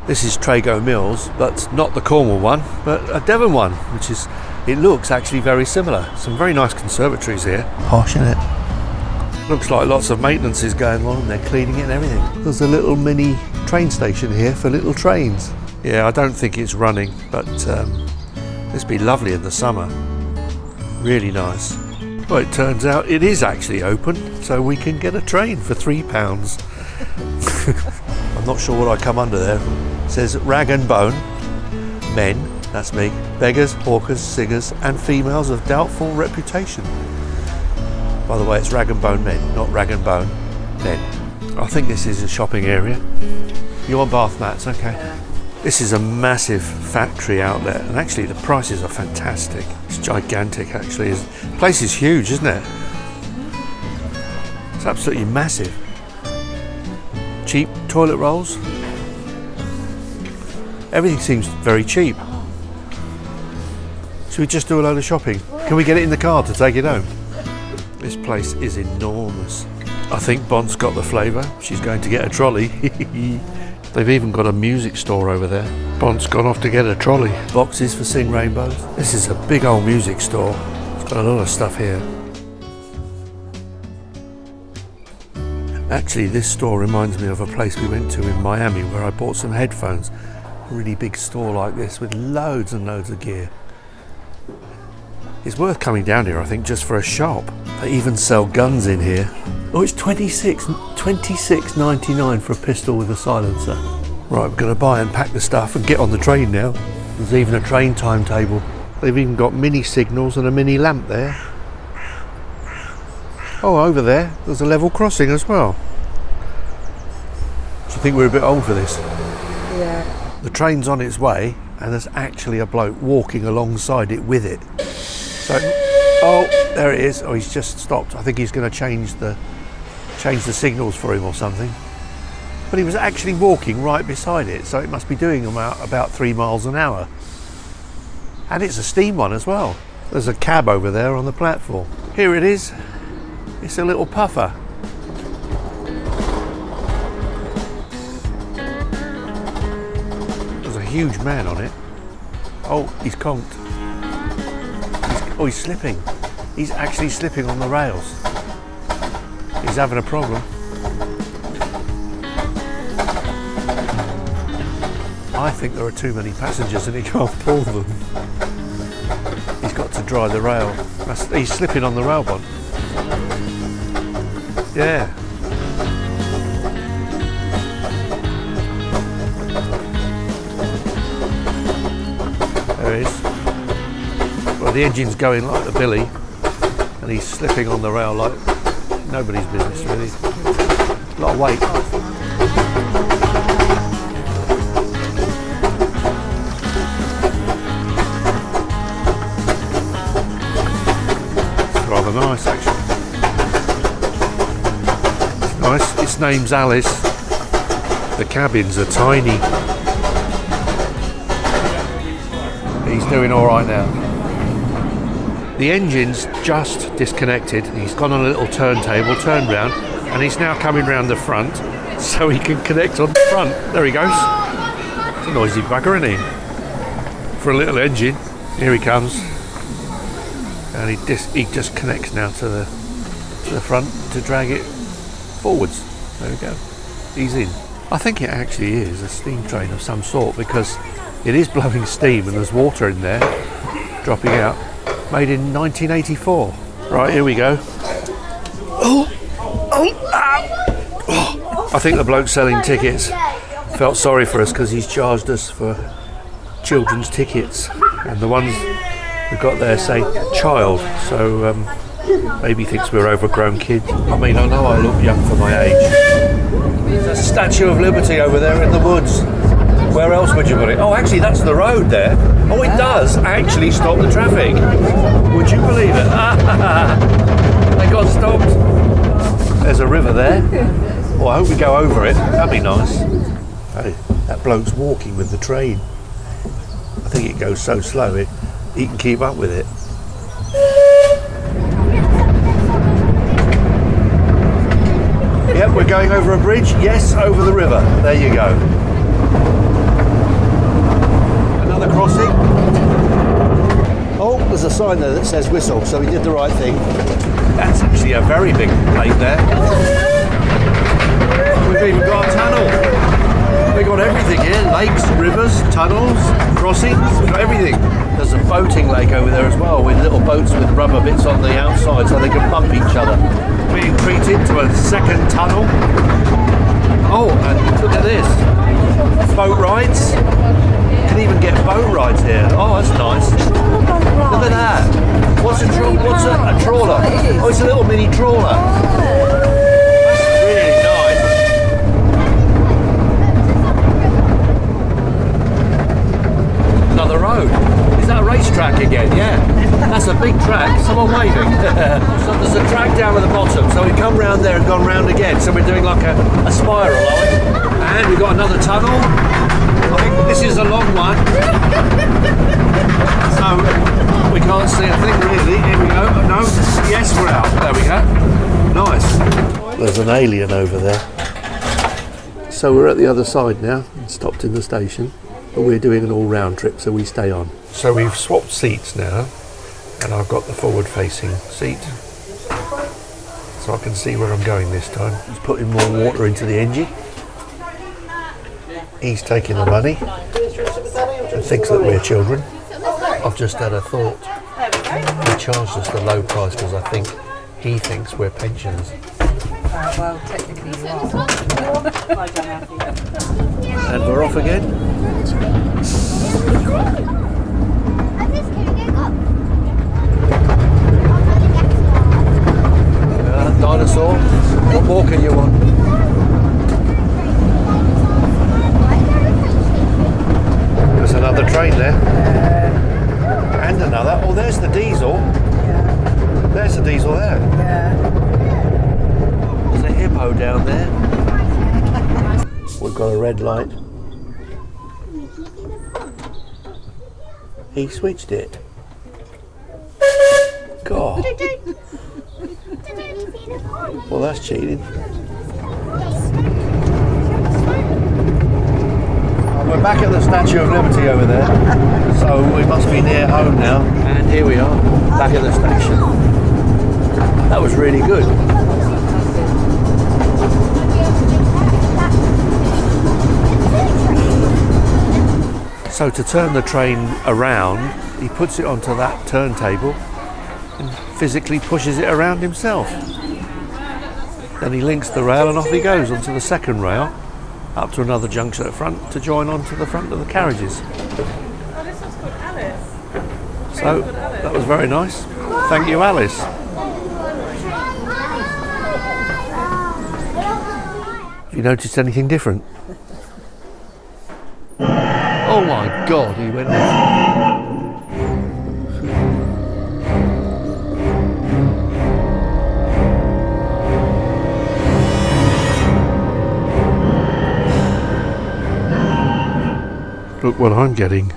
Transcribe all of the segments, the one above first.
This is Trago Mills, but not the Cornwall one, but a Devon one, which is, it looks actually very similar. Some very nice conservatories here. Posh, isn't it? Looks like lots of maintenance is going on and they're cleaning it and everything. There's a little mini train station here for little trains. Yeah, I don't think it's running, but this would be lovely in the summer. Really nice. Well, it turns out it is actually open, so we can get a train for £3. I'm not sure what I come under there. It says rag and bone, men, that's me, beggars, hawkers, singers and females of doubtful reputation. By the way, it's rag and bone men, not rag and bone men. I think this is a shopping area. You want bath mats? Okay. This is a massive factory outlet, and actually the prices are fantastic. It's gigantic actually. The place is huge, isn't it? It's absolutely massive. Cheap toilet rolls. Everything seems very cheap. Should we just do a load of shopping? Can we get it in the car to take it home? This place is enormous. I think Bond's got the flavour. She's going to get a trolley. They've even got a music store over there. Bond's gone off to get a trolley. Boxes for Sing Rainbows. This is a big old music store. It's got a lot of stuff here. Actually, this store reminds me of a place we went to in Miami where I bought some headphones. A really big store like this with loads and loads of gear. It's worth coming down here, I think, just for a shop. They even sell guns in here. Oh, it's $26.99 for a pistol with a silencer. Right, we're going to buy and pack the stuff and get on the train now. There's even a train timetable. They've even got mini signals and a mini lamp there. Oh, over there, there's a level crossing as well. Do you think we're a bit old for this? Yeah. The train's on its way, and there's actually a bloke walking alongside it with it. So, oh, there it is. Oh, he's just stopped. I think he's going to change the signals for him or something. But he was actually walking right beside it, so it must be doing about 3 miles an hour. And it's a steam one as well. There's a cab over there on the platform. Here it is. It's a little puffer. There's a huge man on it. Oh, he's conked. He's slipping. He's actually slipping on the rails. He's having a problem. I think there are too many passengers and he can't pull them. He's got to dry the rail. He's slipping on the rail bond. Yeah. There he is. Well, the engine's going like the billy and he's slipping on the rail like nobody's business really. A lot of weight. It's rather nice actually. It's nice. Its name's Alice. The cabins are tiny. He's doing all right now. The engine's just disconnected. He's gone on a little turntable, turned round, and he's now coming round the front so he can connect on the front. There he goes. It's a noisy bugger, isn't he? For a little engine. Here he comes. And he just connects now to the front to drag it forwards. There we go. He's in. I think it actually is a steam train of some sort because it is blowing steam and there's water in there dropping out. Made in 1984. Right, here we go. I think the bloke selling tickets felt sorry for us because he's charged us for children's tickets. And the ones we've got there say child, so maybe he thinks we're overgrown kids. I mean, I know I look young for my age. There's a Statue of Liberty over there in the woods. Where else would you put it? Oh, actually, that's the road there. Oh, it does actually stop the traffic. Would you believe it? They got stopped. There's a river there. Well, I hope we go over it. That'd be nice. Hey, that bloke's walking with the train. I think it goes so slow, he can keep up with it. Yep, we're going over a bridge. Yes, over the river. There you go. there's a sign there that says whistle, so we did the right thing. That's actually a very big lake there. We've even got a tunnel. We've got everything here, lakes, rivers, tunnels, crossings, we've got everything. There's a boating lake over there as well, with little boats with rubber bits on the outside so they can bump each other. Being treated to a second tunnel. Oh, and look at this. Boat rides. You can even get boat rides here. Oh, that's nice. Look at that. What's a trawler? Oh, it's a little mini trawler. That's really nice. Another road. Is that a racetrack again? Yeah. That's a big track. Someone waving. So there's a track down at the bottom. So we come round there and gone round again. So we're doing like a spiral, are we? And we've got another tunnel. I think this is a long one. So we can't see a thing really. Here we go. No. Yes, we're out. There we go. Nice. There's an alien over there. So we're at the other side now. Stopped in the station. But we're doing an all-round trip, so we stay on. So we've swapped seats now. And I've got the forward-facing seat. So I can see where I'm going this time. He's putting more water into the engine. He's taking the money and thinks that we're children. I've just had a thought. He charged us the low price because I think he thinks we're pensioners. Well, technically you are. And we're off again. Dinosaur. What more can you want? There's another train there. And another. Oh, there's the diesel. Yeah. There's the diesel there. Yeah. There's a hippo down there. We've got a red light. He switched it. God. Well, that's cheating. We're back at the Statue of Liberty over there, so we must be near home now. And here we are, back at the station. That was really good. So to turn the train around, he puts it onto that turntable and physically pushes it around himself. Then he links the rail and off he goes onto the second rail, up to another junction at the front to join onto the front of the carriages. Oh, this one's called Alice. So that was very nice. Thank you, Alice. Have you noticed anything different? Oh my God, he went off. Look what I'm getting.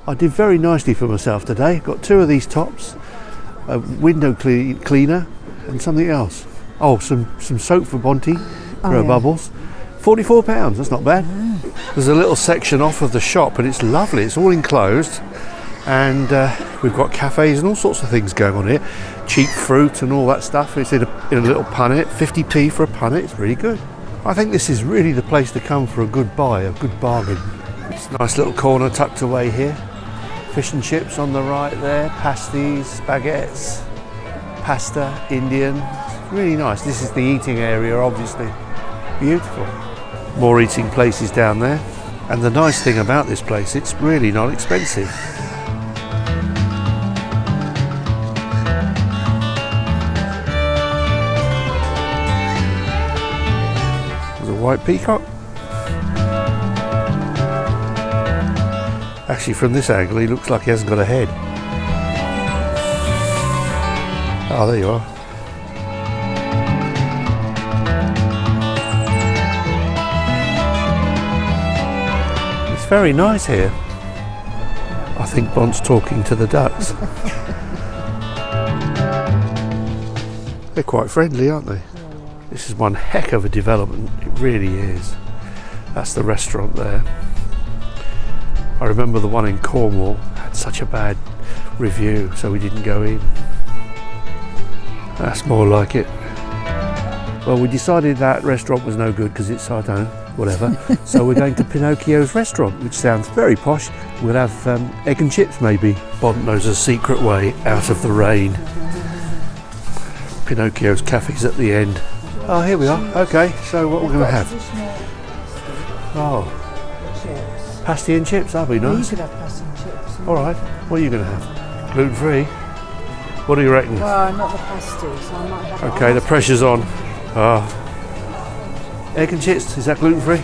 I did very nicely for myself today. Got 2 of these tops, a window cleaner and something else. Oh, some soap for Bonty for her bubbles. £44, that's not bad. There's a little section off of the shop and it's lovely. It's all enclosed and we've got cafes and all sorts of things going on here. Cheap fruit and all that stuff. It's in a little punnet, 50p for a punnet. It's really good. I think this is really the place to come for a good buy, a good bargain. It's a nice little corner tucked away here. Fish and chips on the right there, pasties, baguettes, pasta, Indian. It's really nice. This is the eating area, obviously. Beautiful. More eating places down there. And the nice thing about this place, it's really not expensive. There's a white peacock. Actually, from this angle, he looks like he hasn't got a head. Oh, there you are. It's very nice here. I think Bont's talking to the ducks. They're quite friendly, aren't they? This is one heck of a development. It really is. That's the restaurant there. I remember the one in Cornwall had such a bad review, so we didn't go in. That's more like it. Well, we decided that restaurant was no good because it's, I don't know, whatever. So we're going to Pinocchio's restaurant, which sounds very posh. We'll have egg and chips maybe. Bond knows a secret way out of the rain. Pinocchio's cafe's at the end. Oh, here we are. Okay, so what we're going to have? Oh, Chips. pasty and chips, that'll be You nice. could have pasta and chips. All right, what are you going to have? Gluten-free? What do you reckon? Well, not the pasty, so I might have. Okay, the pressure's on. Egg and chips, is that gluten-free?